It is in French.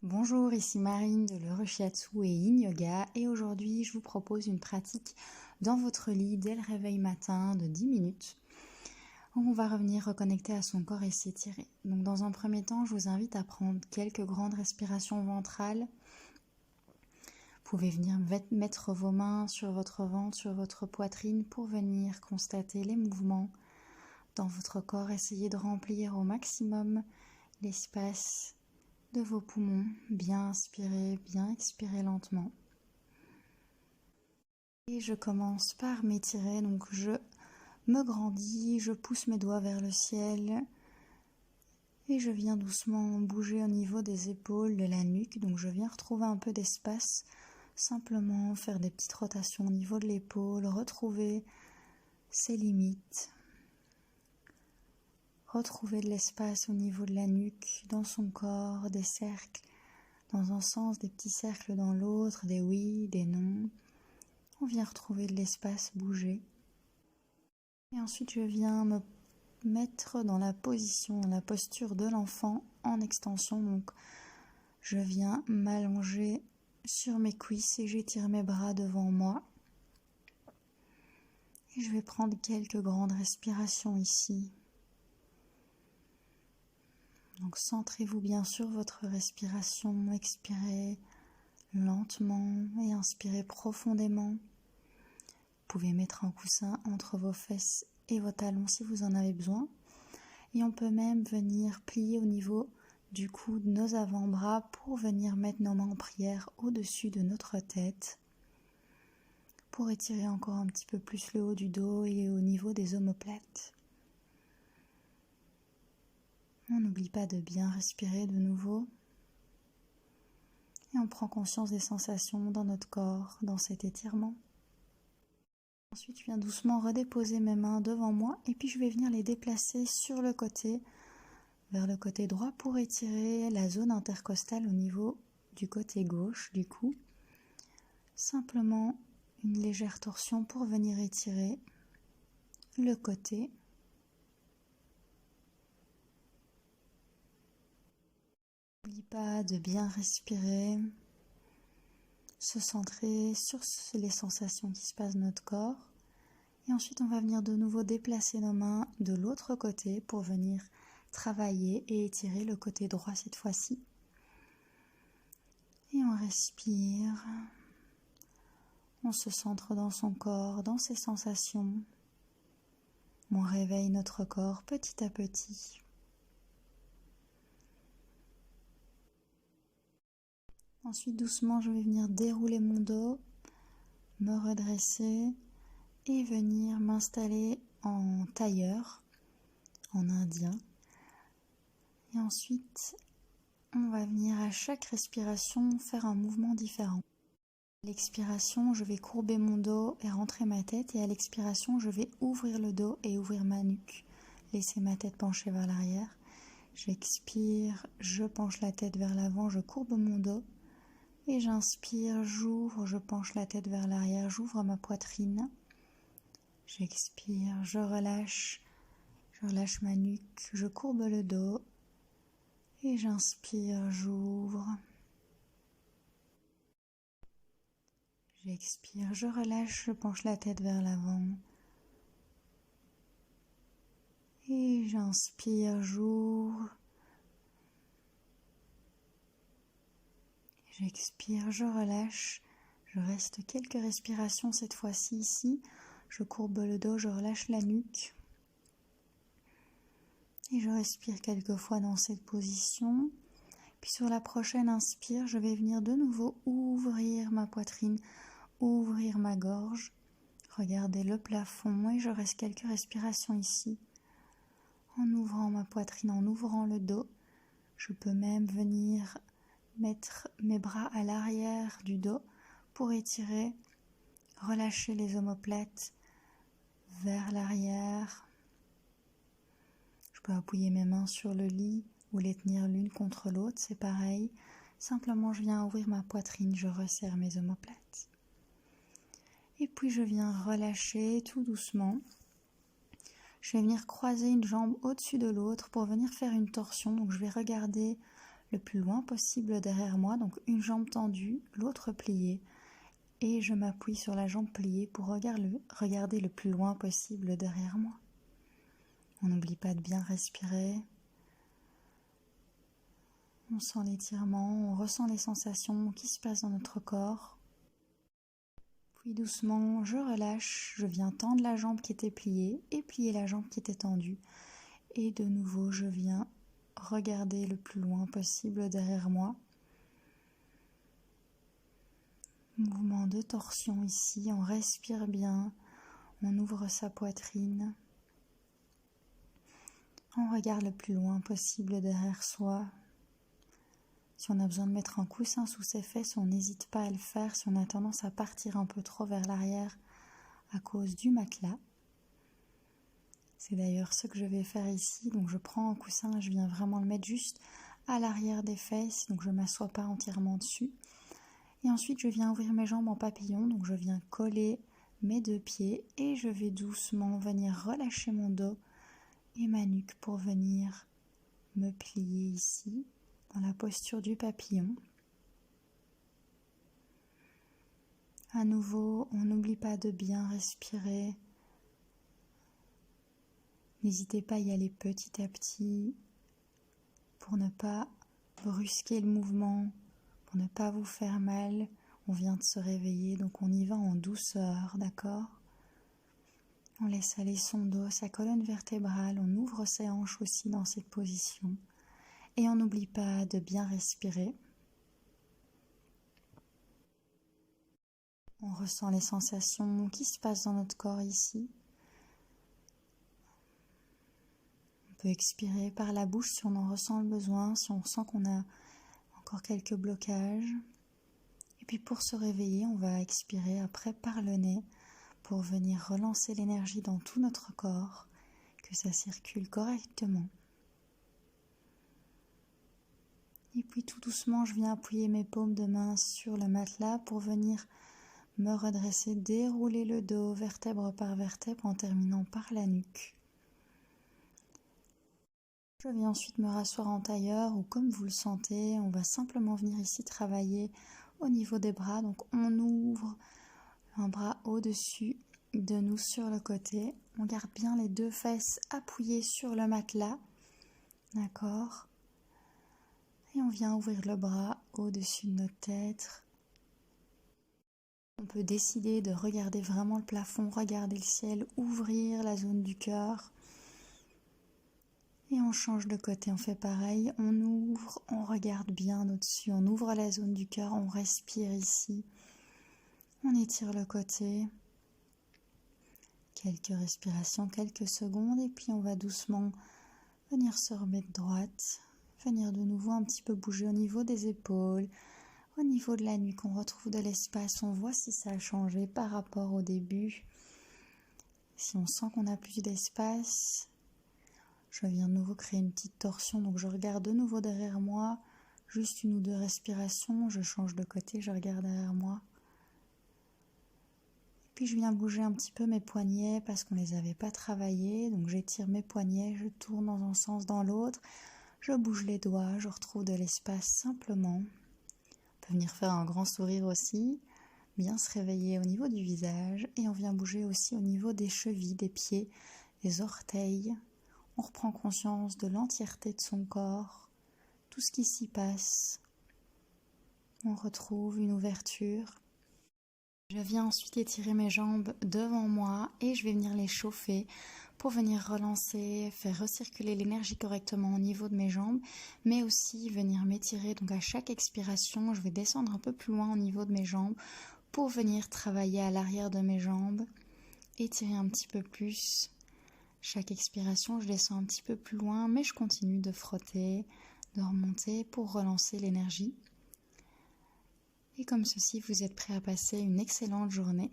Bonjour, ici Marine de l'Heureux Shiatsu et Yin Yoga et aujourd'hui je vous propose une pratique dans votre lit dès le réveil matin de 10 minutes où on va revenir reconnecter à son corps et s'étirer. Donc dans un premier temps, je vous invite à prendre quelques grandes respirations ventrales. Vous pouvez venir mettre vos mains sur votre ventre, sur votre poitrine pour venir constater les mouvements dans votre corps. Essayez de remplir au maximum l'espace de vos poumons, bien inspirer, bien expirer lentement. Et je commence par m'étirer, donc je me grandis, je pousse mes doigts vers le ciel et je viens doucement bouger au niveau des épaules, de la nuque, donc je viens retrouver un peu d'espace, simplement faire des petites rotations au niveau de l'épaule, retrouver ses limites. Retrouver de l'espace au niveau de la nuque, dans son corps, des cercles dans un sens, des petits cercles dans l'autre, des oui, des non. On vient retrouver de l'espace, bouger. Et ensuite, je viens me mettre dans la position, dans la posture de l'enfant en extension. Donc, je viens m'allonger sur mes cuisses et j'étire mes bras devant moi. Et je vais prendre quelques grandes respirations ici. Donc centrez-vous bien sur votre respiration, expirez lentement et inspirez profondément. Vous pouvez mettre un coussin entre vos fesses et vos talons si vous en avez besoin. Et on peut même venir plier au niveau du cou de nos avant-bras pour venir mettre nos mains en prière au-dessus de notre tête. Pour étirer encore un petit peu plus le haut du dos et au niveau des omoplates. On n'oublie pas de bien respirer de nouveau. Et on prend conscience des sensations dans notre corps, dans cet étirement. Ensuite, je viens doucement redéposer mes mains devant moi et puis je vais venir les déplacer sur le côté, vers le côté droit pour étirer la zone intercostale au niveau du côté gauche du cou. Simplement une légère torsion pour venir étirer le côté. N'oublie pas de bien respirer, se centrer sur les sensations qui se passent dans notre corps. Et ensuite, on va venir de nouveau déplacer nos mains de l'autre côté pour venir travailler et étirer le côté droit cette fois-ci. Et on respire. On se centre dans son corps, dans ses sensations. On réveille notre corps petit à petit. Ensuite, doucement, je vais venir dérouler mon dos, me redresser et venir m'installer en tailleur, en indien. Et ensuite, on va venir à chaque respiration faire un mouvement différent. À l'expiration, je vais courber mon dos et rentrer ma tête. Et à l'expiration, je vais ouvrir le dos et ouvrir ma nuque. Laisser ma tête pencher vers l'arrière. J'expire, je penche la tête vers l'avant, je courbe mon dos. Et j'inspire, j'ouvre, je penche la tête vers l'arrière, j'ouvre ma poitrine. J'expire, je relâche ma nuque, je courbe le dos. Et j'inspire, j'ouvre. J'expire, je relâche, je penche la tête vers l'avant. Et j'inspire, j'ouvre. J'expire, je relâche. Je reste quelques respirations cette fois-ci ici. Je courbe le dos, je relâche la nuque. Et je respire quelques fois dans cette position. Puis sur la prochaine inspire, je vais venir de nouveau ouvrir ma poitrine, ouvrir ma gorge. Regardez le plafond et je reste quelques respirations ici. En ouvrant ma poitrine, en ouvrant le dos, je peux même venir mettre mes bras à l'arrière du dos pour étirer, relâcher les omoplates vers l'arrière. Je peux appuyer mes mains sur le lit ou les tenir l'une contre l'autre, c'est pareil. Simplement, je viens ouvrir ma poitrine, je resserre mes omoplates. Et puis, je viens relâcher tout doucement. Je vais venir croiser une jambe au-dessus de l'autre pour venir faire une torsion. Donc, je vais regarder le plus loin possible derrière moi, donc une jambe tendue, l'autre pliée, et je m'appuie sur la jambe pliée pour regarder le plus loin possible derrière moi. On n'oublie pas de bien respirer. On sent l'étirement, on ressent les sensations qui se passent dans notre corps. Puis doucement, je relâche, je viens tendre la jambe qui était pliée et plier la jambe qui était tendue. Et de nouveau, je viens regarder le plus loin possible derrière moi. Mouvement de torsion ici, on respire bien, on ouvre sa poitrine. On regarde le plus loin possible derrière soi. Si on a besoin de mettre un coussin sous ses fesses, on n'hésite pas à le faire si on a tendance à partir un peu trop vers l'arrière à cause du matelas. C'est d'ailleurs ce que je vais faire ici. Donc je prends un coussin, je viens vraiment le mettre juste à l'arrière des fesses, donc je ne m'assois pas entièrement dessus. Et ensuite je viens ouvrir mes jambes en papillon, donc je viens coller mes deux pieds et je vais doucement venir relâcher mon dos et ma nuque pour venir me plier ici dans la posture du papillon. À nouveau, on n'oublie pas de bien respirer. N'hésitez pas à y aller petit à petit pour ne pas brusquer le mouvement, pour ne pas vous faire mal. On vient de se réveiller, donc on y va en douceur, d'accord ? On laisse aller son dos, sa colonne vertébrale, on ouvre ses hanches aussi dans cette position. Et on n'oublie pas de bien respirer. On ressent les sensations qui se passent dans notre corps ici. On peut expirer par la bouche si on en ressent le besoin, si on sent qu'on a encore quelques blocages. Et puis pour se réveiller, on va expirer après par le nez pour venir relancer l'énergie dans tout notre corps, que ça circule correctement. Et puis tout doucement, je viens appuyer mes paumes de main sur le matelas pour venir me redresser, dérouler le dos vertèbre par vertèbre en terminant par la nuque. Je viens ensuite me rasseoir en tailleur ou comme vous le sentez, on va simplement venir ici travailler au niveau des bras. Donc on ouvre un bras au-dessus de nous sur le côté. On garde bien les deux fesses appuyées sur le matelas. D'accord ? Et on vient ouvrir le bras au-dessus de notre tête. On peut décider de regarder vraiment le plafond, regarder le ciel, ouvrir la zone du cœur. Et on change de côté, on fait pareil. On ouvre, on regarde bien au-dessus, on ouvre la zone du cœur, on respire ici. On étire le côté. Quelques respirations, quelques secondes, et puis on va doucement venir se remettre droite. Venir de nouveau un petit peu bouger au niveau des épaules, au niveau de la nuque, on retrouve de l'espace, on voit si ça a changé par rapport au début. Si on sent qu'on a plus d'espace, je viens de nouveau créer une petite torsion, donc je regarde de nouveau derrière moi, juste une ou deux respirations, je change de côté, je regarde derrière moi. Et puis je viens bouger un petit peu mes poignets parce qu'on ne les avait pas travaillés, donc j'étire mes poignets, je tourne dans un sens, dans l'autre. Je bouge les doigts, je retrouve de l'espace simplement. On peut venir faire un grand sourire aussi, bien se réveiller au niveau du visage et on vient bouger aussi au niveau des chevilles, des pieds, des orteils. On reprend conscience de l'entièreté de son corps, tout ce qui s'y passe. On retrouve une ouverture. Je viens ensuite étirer mes jambes devant moi et je vais venir les chauffer pour venir relancer, faire recirculer l'énergie correctement au niveau de mes jambes, mais aussi venir m'étirer. Donc à chaque expiration, je vais descendre un peu plus loin au niveau de mes jambes pour venir travailler à l'arrière de mes jambes, étirer un petit peu plus. Chaque expiration, je descends un petit peu plus loin, mais je continue de frotter, de remonter pour relancer l'énergie. Et comme ceci, vous êtes prêts à passer une excellente journée.